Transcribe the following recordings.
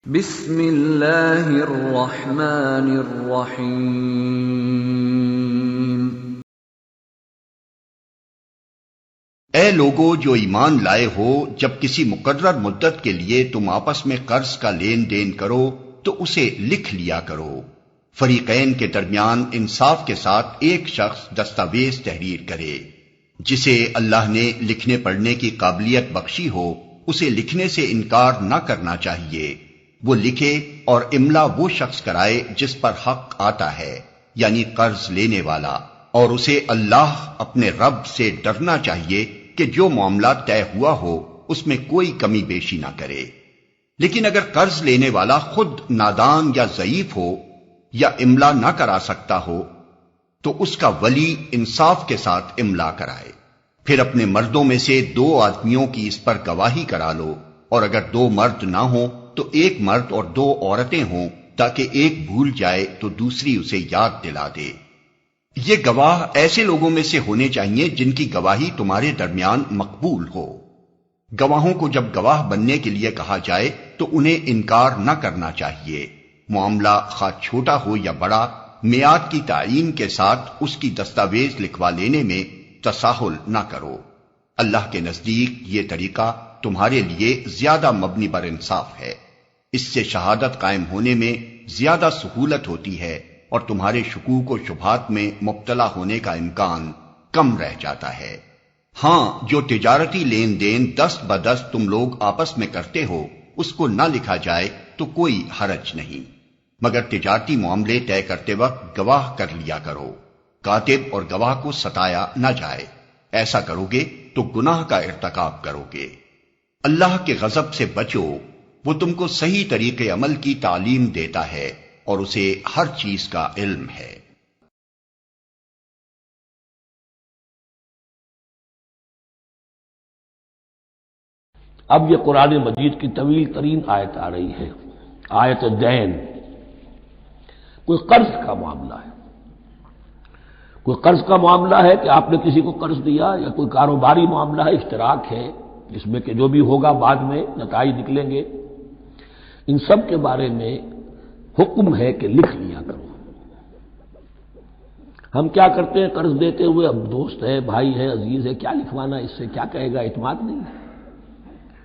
بسم اللہ الرحمن الرحیم۔ اے لوگو جو ایمان لائے ہو، جب کسی مقرر مدت کے لیے تم آپس میں قرض کا لین دین کرو تو اسے لکھ لیا کرو۔ فریقین کے درمیان انصاف کے ساتھ ایک شخص دستاویز تحریر کرے۔ جسے اللہ نے لکھنے پڑھنے کی قابلیت بخشی ہو اسے لکھنے سے انکار نہ کرنا چاہیے۔ وہ لکھے اور املا وہ شخص کرائے جس پر حق آتا ہے، یعنی قرض لینے والا، اور اسے اللہ اپنے رب سے ڈرنا چاہیے کہ جو معاملہ طے ہوا ہو اس میں کوئی کمی بیشی نہ کرے۔ لیکن اگر قرض لینے والا خود نادان یا ضعیف ہو یا املا نہ کرا سکتا ہو تو اس کا ولی انصاف کے ساتھ املا کرائے۔ پھر اپنے مردوں میں سے 2 آدمیوں کی اس پر گواہی کرا لو، اور اگر 2 مرد نہ ہوں تو 1 مرد اور 2 عورتیں ہوں، تاکہ ایک بھول جائے تو دوسری اسے یاد دلا دے۔ یہ گواہ ایسے لوگوں میں سے ہونے چاہیے جن کی گواہی تمہارے درمیان مقبول ہو۔ گواہوں کو جب گواہ بننے کے لیے کہا جائے تو انہیں انکار نہ کرنا چاہیے۔ معاملہ خواہ چھوٹا ہو یا بڑا، میعاد کی تعیین کے ساتھ اس کی دستاویز لکھوا لینے میں تساہل نہ کرو۔ اللہ کے نزدیک یہ طریقہ تمہارے لیے زیادہ مبنی بر انصاف ہے۔ اس سے شہادت قائم ہونے میں زیادہ سہولت ہوتی ہے اور تمہارے شکوک و شبہات میں مبتلا ہونے کا امکان کم رہ جاتا ہے۔ ہاں، جو تجارتی لین دین دست بدست تم لوگ آپس میں کرتے ہو اس کو نہ لکھا جائے تو کوئی حرج نہیں، مگر تجارتی معاملے طے کرتے وقت گواہ کر لیا کرو۔ کاتب اور گواہ کو ستایا نہ جائے، ایسا کرو گے تو گناہ کا ارتکاب کرو گے۔ اللہ کے غضب سے بچو، وہ تم کو صحیح طریقے عمل کی تعلیم دیتا ہے اور اسے ہر چیز کا علم ہے۔ اب یہ قرآن مجید کی طویل ترین آیت آ رہی ہے، آیت دین۔ کوئی قرض کا معاملہ ہے، کوئی قرض کا معاملہ ہے کہ آپ نے کسی کو قرض دیا، یا کوئی کاروباری معاملہ ہے، اشتراک ہے جس میں کہ جو بھی ہوگا بعد میں نتائج نکلیں گے۔ ان سب کے بارے میں حکم ہے کہ لکھ لیا کرو۔ ہم کیا کرتے ہیں قرض دیتے ہوئے، اب دوست ہے، بھائی ہے، عزیز ہے، کیا لکھوانا، اس سے کیا کہے گا، اعتماد نہیں ہے۔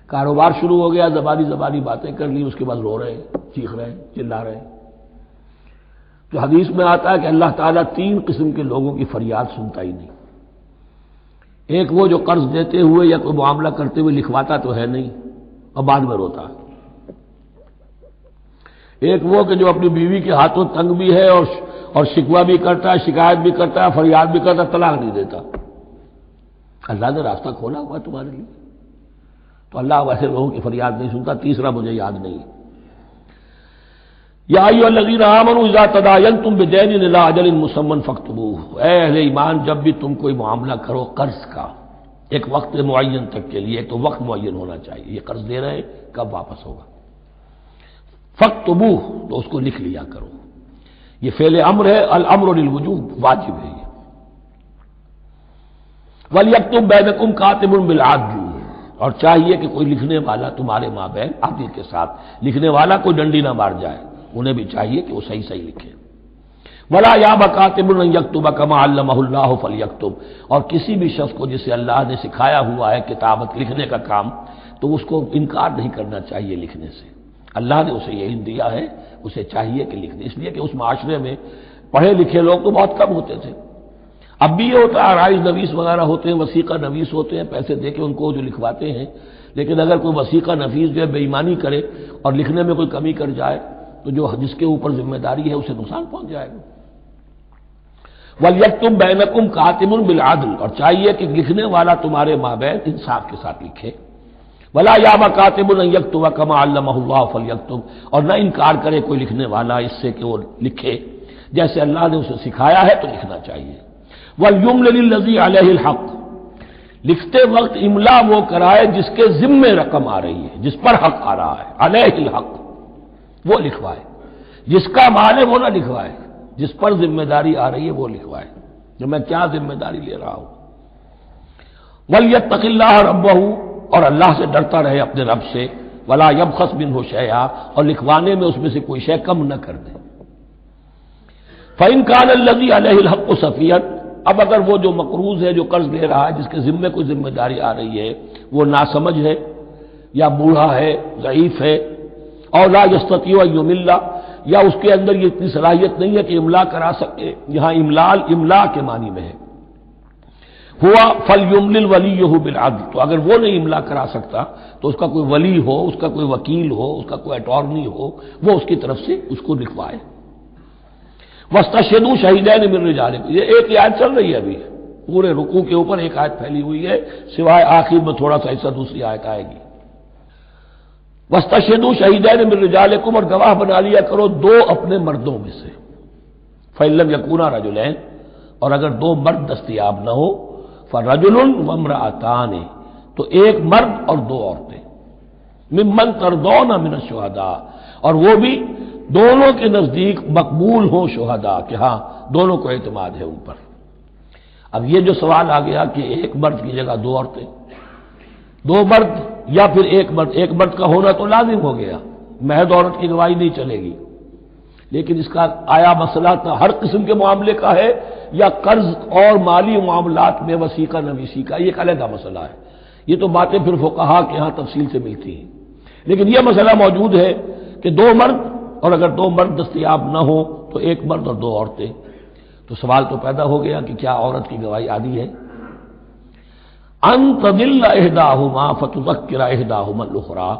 کاروبار شروع ہو گیا، زبانی باتیں کر لی، اس کے بعد رو رہے ہیں، چیخ رہے ہیں، چلا رہے ہیں۔ تو حدیث میں آتا ہے کہ اللہ تعالیٰ 3 قسم کے لوگوں کی فریاد سنتا ہی نہیں۔ ایک وہ جو قرض دیتے ہوئے یا کوئی معاملہ کرتے ہوئے لکھواتا تو ہے نہیں اور بعد میں روتا ہے۔ ایک وہ کہ جو اپنی بیوی کے ہاتھوں تنگ بھی ہے اور شکوہ بھی کرتا ہے، شکایت بھی کرتا ہے، فریاد بھی کرتا ہے، طلاق نہیں دیتا۔ اللہ نے راستہ کھولا ہوا تمہارے لیے، تو اللہ ویسے لوگوں کی فریاد نہیں سنتا۔ تیسرا مجھے یاد نہیں۔ یا ایھا الذین آمنوا اذا تداینتم بدین الی اجل مسمى فاکتبوہ، اے اہل ایمان جب بھی تم کوئی معاملہ کرو قرض کا، ایک وقت معین تک کے لیے، تو وقت معین ہونا چاہیے، یہ قرض دے رہے ہیں کب واپس ہوگا، فاکتبوہ، تو اس کو لکھ لیا کرو۔ یہ فعل امر ہے، الامر للوجوب، واجب ہے یہ۔ ولیکتب بینکم کاتب بالعدل، اور چاہیے کہ کوئی لکھنے والا تمہارے مابین عدل کے ساتھ، لکھنے والا کوئی ڈنڈی نہ مار جائے، انہیں بھی چاہیے کہ وہ صحیح صحیح لکھے۔ ولا یأبى کاتب ان یکتب کما علمہ اللہ فلیکتب، اور کسی بھی شخص کو جسے اللہ نے سکھایا ہوا ہے کتابت، لکھنے کا کام، تو اس کو انکار نہیں کرنا چاہیے لکھنے سے۔ اللہ نے اسے یہ علم دیا ہے، اسے چاہیے کہ لکھنے، اس لیے کہ اس معاشرے میں پڑھے لکھے لوگ تو بہت کم ہوتے تھے۔ اب بھی یہ ہوتا ہے، عرائض نویس وغیرہ ہوتے ہیں، وثیقہ نویس ہوتے ہیں، پیسے دے کے ان کو جو لکھواتے ہیں، لیکن اگر کوئی وثیقہ نویس جو ہے بے ایمانی کرے اور لکھنے میں کوئی کمی کر جائے تو جو جس کے اوپر ذمہ داری ہے اسے نقصان پہنچ جائے گا۔ وَلْيَكْتُبْ بَيْنَكُمْ كَاتِبٌ بِالْعَدْلِ، اور چاہیے کہ لکھنے والا تمہارے مابین انصاف کے ساتھ لکھے۔ وَلَا يَأْبَى كَاتِبٌ أَن يَكْتُبَ كَمَا عَلَّمَهُ اللَّهُ فَلْيَكْتُبْ، اور نہ انکار کرے کوئی لکھنے والا اس سے کہ وہ لکھے جیسے اللہ نے اسے سکھایا ہے، تو لکھنا چاہیے۔ وَلْيُمْلِلِ الَّذِي عَلَيْهِ الْحَقُّ، لکھتے وقت املا وہ کرائے جس کے ذمے رقم آ رہی ہے، جس پر حق آ رہا ہے، علیہ الحق، وہ لکھوائے۔ جس کا مال ہے وہ نہ لکھوائے، جس پر ذمہ داری آ رہی ہے وہ لکھوائے، جو میں کیا ذمہ داری لے رہا ہوں۔ وَلْيَتَّقِ اللَّهَ رَبَّهُ، اور اللہ سے ڈرتا رہے اپنے رب سے۔ ولا یبخس منہ شیئا، اور لکھوانے میں اس میں سے کوئی شے کم نہ کر دے۔ فإن كان الذي عليه الحق سفيا، اب اگر وہ جو مقروض ہے، جو قرض لے رہا ہے، جس کے ذمے کوئی ذمہ داری آ رہی ہے، وہ ناسمجھ ہے یا بوڑھا ہے، ضعیف ہے، اور لا يستطيع ان يمل، یا اس کے اندر یہ اتنی صلاحیت نہیں ہے کہ املا کرا سکے، یہاں املا کے معنی میں ہے، ہوا فلیملل ولیہ بالعدل، تو اگر وہ نہیں املا کرا سکتا تو اس کا کوئی ولی ہو، اس کا کوئی وکیل ہو، اس کا کوئی اٹارنی ہو، وہ اس کی طرف سے اس کو لکھوائے۔ واستشہدوا شہیدین من رجالکم، یہ ایک آیت چل رہی ہے ابھی، پورے رکوع کے اوپر ایک آیت پھیلی ہوئی ہے، سوائے آخر میں تھوڑا سا حصہ دوسری آیت آئے گی۔ واستشہدوا شہیدین من رجالکم، اور گواہ بنا لیا کرو دو اپنے مردوں میں سے، فإن لم یکونا رجلین، اور اگر دو مرد دستیاب نہ ہو، فرجل وامرأتان، تو ایک مرد اور دو عورتیں، ممن ترضون من الشہداء، اور وہ بھی دونوں کے نزدیک مقبول ہوں شہداء، کہ ہاں دونوں کو اعتماد ہے ان پر۔ اب یہ جو سوال آ گیا کہ ایک مرد کی جگہ دو عورتیں، دو مرد یا پھر ایک مرد کا ہونا تو لازم ہو گیا، محض عورت کی گواہی نہیں چلے گی، لیکن اس کا آیا مسئلہ ہر قسم کے معاملے کا ہے یا قرض اور مالی معاملات میں وثیقہ نویسی کا، یہ ایک علیحدہ مسئلہ ہے، یہ تو باتیں پھر فقہا کے ہاں تفصیل سے ملتی ہیں، لیکن یہ مسئلہ موجود ہے کہ دو مرد، اور اگر دو مرد دستیاب نہ ہو تو ایک مرد اور دو عورتیں، تو سوال تو پیدا ہو گیا کہ کیا عورت کی گواہی عادی ہے؟ ان تضل احداہما فتذکر احداہما الاخری،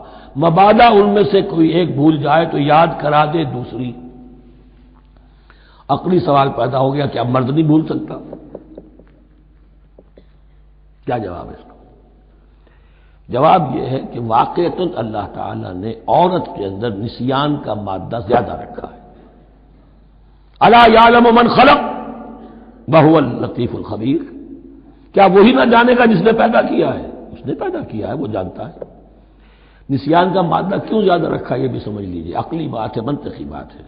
مبادا ان میں سے کوئی ایک بھول جائے تو یاد کرا دے دوسری۔ عقلی سوال پیدا ہو گیا، کیا مرد نہیں بھول سکتا؟ کیا جواب ہے اس کا؟ جواب یہ ہے کہ واقعتاً اللہ تعالیٰ نے عورت کے اندر نسیان کا مادہ زیادہ رکھا ہے۔ الا یعلم من خلق وهو اللطیف الخبیر، کیا وہی نہ جانے گا جس نے پیدا کیا ہے؟ اس نے پیدا کیا ہے، وہ جانتا ہے۔ نسیان کا مادہ کیوں زیادہ رکھا ہے یہ بھی سمجھ لیجیے، عقلی بات ہے، منطقی بات ہے۔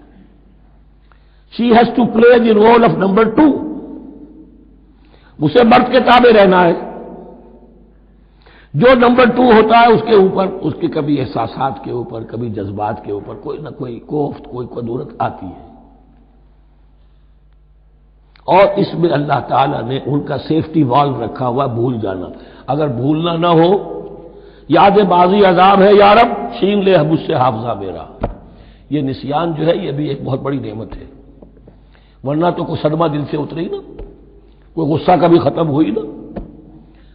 She has to play the role of number 2، اسے مرد کے تابع رہنا ہے، جو نمبر 2 ہوتا ہے اس کے اوپر، اس کے کبھی احساسات کے اوپر، کبھی جذبات کے اوپر کوئی نہ کوئی کوفت، کوئی قدورت آتی ہے، اور اس میں اللہ تعالیٰ نے ان کا سیفٹی والو رکھا ہوا، بھول جانا، اگر بھولنا نہ ہو، یاد بازی عذاب ہے یا رب، چھین لے مجھ سے حافظہ میرا، یہ نسیان جو ہے یہ بھی ایک بہت بڑی نعمت ہے، ورنہ تو کوئی صدمہ دل سے اتری نا، کوئی غصہ کبھی ختم ہوئی نا،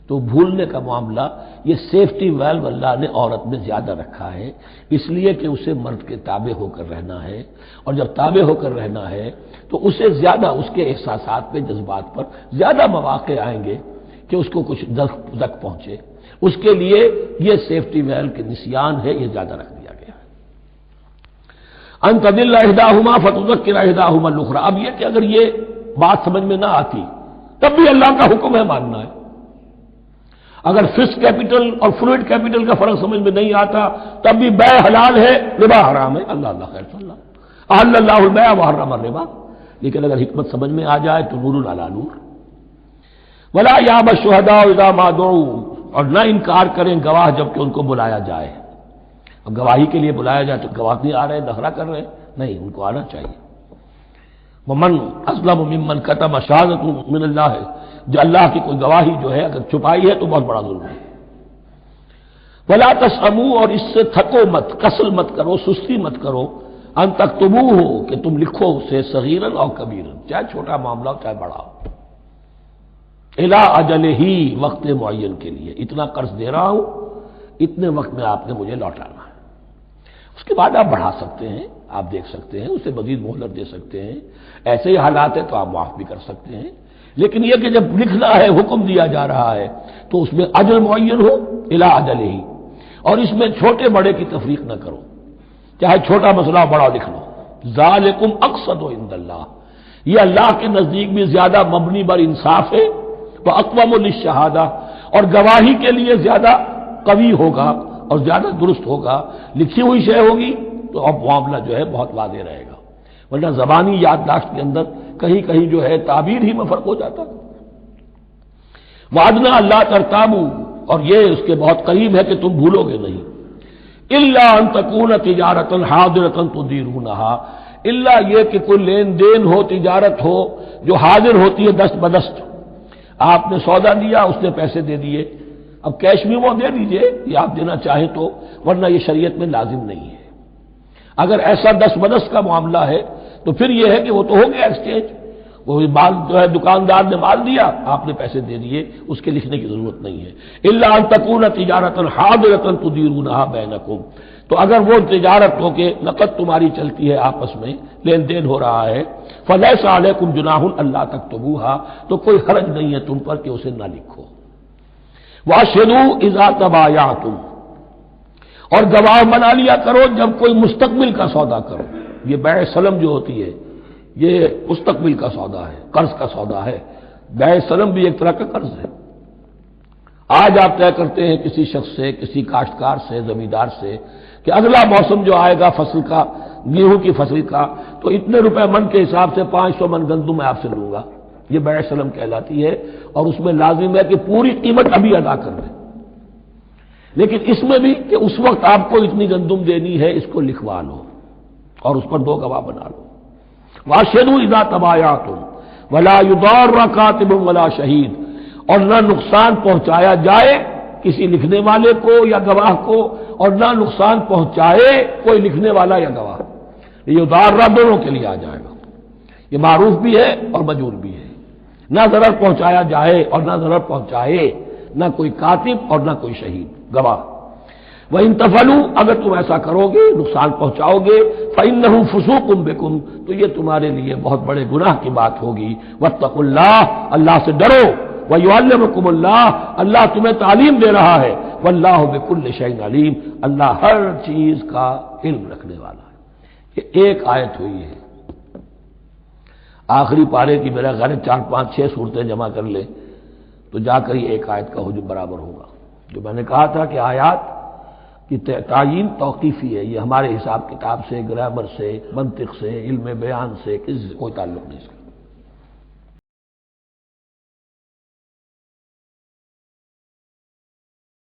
تو بھولنے کا معاملہ یہ سیفٹی ویلو اللہ نے عورت میں زیادہ رکھا ہے، اس لیے کہ اسے مرد کے تابع ہو کر رہنا ہے، اور جب تابع ہو کر رہنا ہے تو اسے زیادہ اس کے احساسات پہ، جذبات پر زیادہ مواقع آئیں گے کہ اس کو کچھ زخ پہنچے، اس کے لیے یہ سیفٹی ویلو کے نسیان ہے، یہ زیادہ رکھ دیا گیا ہے۔ ان تضل احداہما فتذکر احداہما الاخری، اب یہ کہ اگر یہ بات سمجھ میں نہ آتی تب بھی اللہ کا حکم ہے ماننا ہے، اگر فسک کیپٹل اور فلوئڈ کیپٹل کا فرق سمجھ میں نہیں آتا تب بھی بے حلال ہے، ربا حرام ہے، اللہ خیر صلی اللہ احل اللہ البیع وحرم الربا، لیکن اگر حکمت سمجھ میں آ جائے تو نور علی نور۔ ولا یاب الشہداء اذا ما دعوا، اور نہ انکار کریں گواہ جب کہ ان کو بلایا جائے، اب گواہی کے لیے بلایا جائے تو گواہ نہیں آ رہے، نخرہ کر رہے، نہیں، ان کو آنا چاہیے۔ ومن اسلم ممن کتم شہادۃ من اللہ، جو اللہ کی کوئی گواہی جو ہے اگر چھپائی ہے تو بہت بڑا ظلم ہے۔ ولا تسأموا، اور اس سے تھکو مت، کسل مت کرو، سستی مت کرو، ان تکتبوہ، کہ تم لکھو اسے، صغیرا او کبیرا، چاہے چھوٹا معاملہ ہو چاہے بڑا ہو، الی اجلہ، وقت معین کے لیے، اتنا قرض دے رہا ہوں، اتنے وقت میں آپ نے مجھے لوٹانا ہے، اس کے بعد آپ بڑھا سکتے ہیں، آپ دیکھ سکتے ہیں، اسے مزید مہلت دے سکتے ہیں، ایسے ہی حالات ہیں تو آپ معاف بھی کر سکتے ہیں، لیکن یہ کہ جب لکھنا ہے، حکم دیا جا رہا ہے تو اس میں اجل معین ہو، الی اجلہ، اور اس میں چھوٹے بڑے کی تفریق نہ کرو، چاہے چھوٹا مسئلہ بڑا لکھ لو، ذالکم اقسط عند اللہ، یہ اللہ کے نزدیک بھی زیادہ مبنی بر انصاف ہے، واقوم للشہادہ، اور گواہی کے لیے زیادہ قوی ہوگا اور زیادہ درست ہوگا، لکھی ہوئی شے ہوگی تو اب معاملہ جو ہے بہت واضح رہے گا، ورنہ زبانی یادداشت کے اندر کہیں کہیں جو ہے تعبیر ہی میں فرق ہو جاتا۔ وعدنا اللہ ترتابو، اور یہ اس کے بہت قریب ہے کہ تم بھولو گے نہیں، الا ان تکون تجارۃ حاضرۃ تدیرونھا، الا یہ کہ کوئی لین دین ہو، تجارت ہو جو حاضر ہوتی ہے دست بدست، آپ نے سودا دیا، اس نے پیسے دے دیے، اب کیش بھی وہ دے دیجئے یا آپ دینا چاہیں تو، ورنہ یہ شریعت میں لازم نہیں ہے۔ اگر ایسا دست بدست کا معاملہ ہے تو پھر یہ ہے کہ وہ تو ہو گیا ایکسچینج، وہ مال جو ہے دکاندار نے مال دیا، آپ نے پیسے دے دیے، اس کے لکھنے کی ضرورت نہیں ہے۔ الا ان تکون تجارۃ حاضرۃ تدیرونھا بینکم، تو اگر وہ تجارت ہو کہ نقد تمہاری چلتی ہے، آپس میں لین دین ہو رہا ہے، فلیس علیکم جناح الا تکتبوها، تو کوئی حرج نہیں ہے تم پر کہ اسے نہ لکھو۔ واشهدوا اذا تبایعتم، اور گواہ بنا لیا کرو جب کوئی مستقبل کا سودا کرو۔ یہ بیع سلم جو ہوتی ہے یہ مستقبل کا سودا ہے، قرض کا سودا ہے۔ بیع سلم بھی ایک طرح کا قرض ہے۔ آج آپ طے کرتے ہیں کسی شخص سے، کسی کاشتکار سے، زمیندار سے کہ اگلا موسم جو آئے گا فصل کا، گیہوں کی فصل کا، تو اتنے روپے من کے حساب سے 500 من گندم میں آپ سے لوں گا، یہ بیع سلم کہلاتی ہے، اور اس میں لازم ہے کہ پوری قیمت ابھی ادا کر دیں۔ لیکن اس میں بھی کہ اس وقت آپ کو اتنی گندم دینی ہے، اس کو لکھوا لو اور اس پر 2 گواہ بنا لو۔ واشهدوا اذا تبایعتم ولا يضار كاتب ولا شہید، اور نہ نقصان پہنچایا جائے کسی لکھنے والے کو یا گواہ کو، اور نہ نقصان پہنچائے کوئی لکھنے والا یا گواہ۔ یہ ضارہ دونوں کے لیے آ جائے گا، یہ معروف بھی ہے اور مجور بھی ہے۔ نہ ضرر پہنچایا جائے اور نہ ضرر پہنچائے، نہ کوئی کاتب اور نہ کوئی شہید گواہ۔ وَإِن تَفْعَلُوا، اگر تم ایسا کرو گے، نقصان پہنچاؤ گے، فَإِنَّهُ فُسُوقٌ بِكُمْ، تو یہ تمہارے لیے بہت بڑے گناہ کی بات ہوگی۔ وَاتَّقُوا اللَّهَ، اللہ سے ڈرو، وَيُعَلِّمُكُمُ اللَّهُ، اللہ تمہیں تعلیم دے رہا ہے، وَاللَّهُ بِكُلِّ شَيْءٍ عَلِيمٌ، اللہ ہر چیز کا علم رکھنے والا ہے۔ یہ ایک آیت ہوئی ہے، آخری پارے کی میرا غیر 4 5 6 صورتیں جمع کر لے تو جا کر یہ ایک آیت کا حجم برابر ہوگا۔ جو میں نے کہا تھا کہ آیات کی تعیین توقیفی ہے، یہ ہمارے حساب کتاب سے، گرامر سے، منطق سے، علم بیان سے کسی سے کوئی تعلق نہیں ہے۔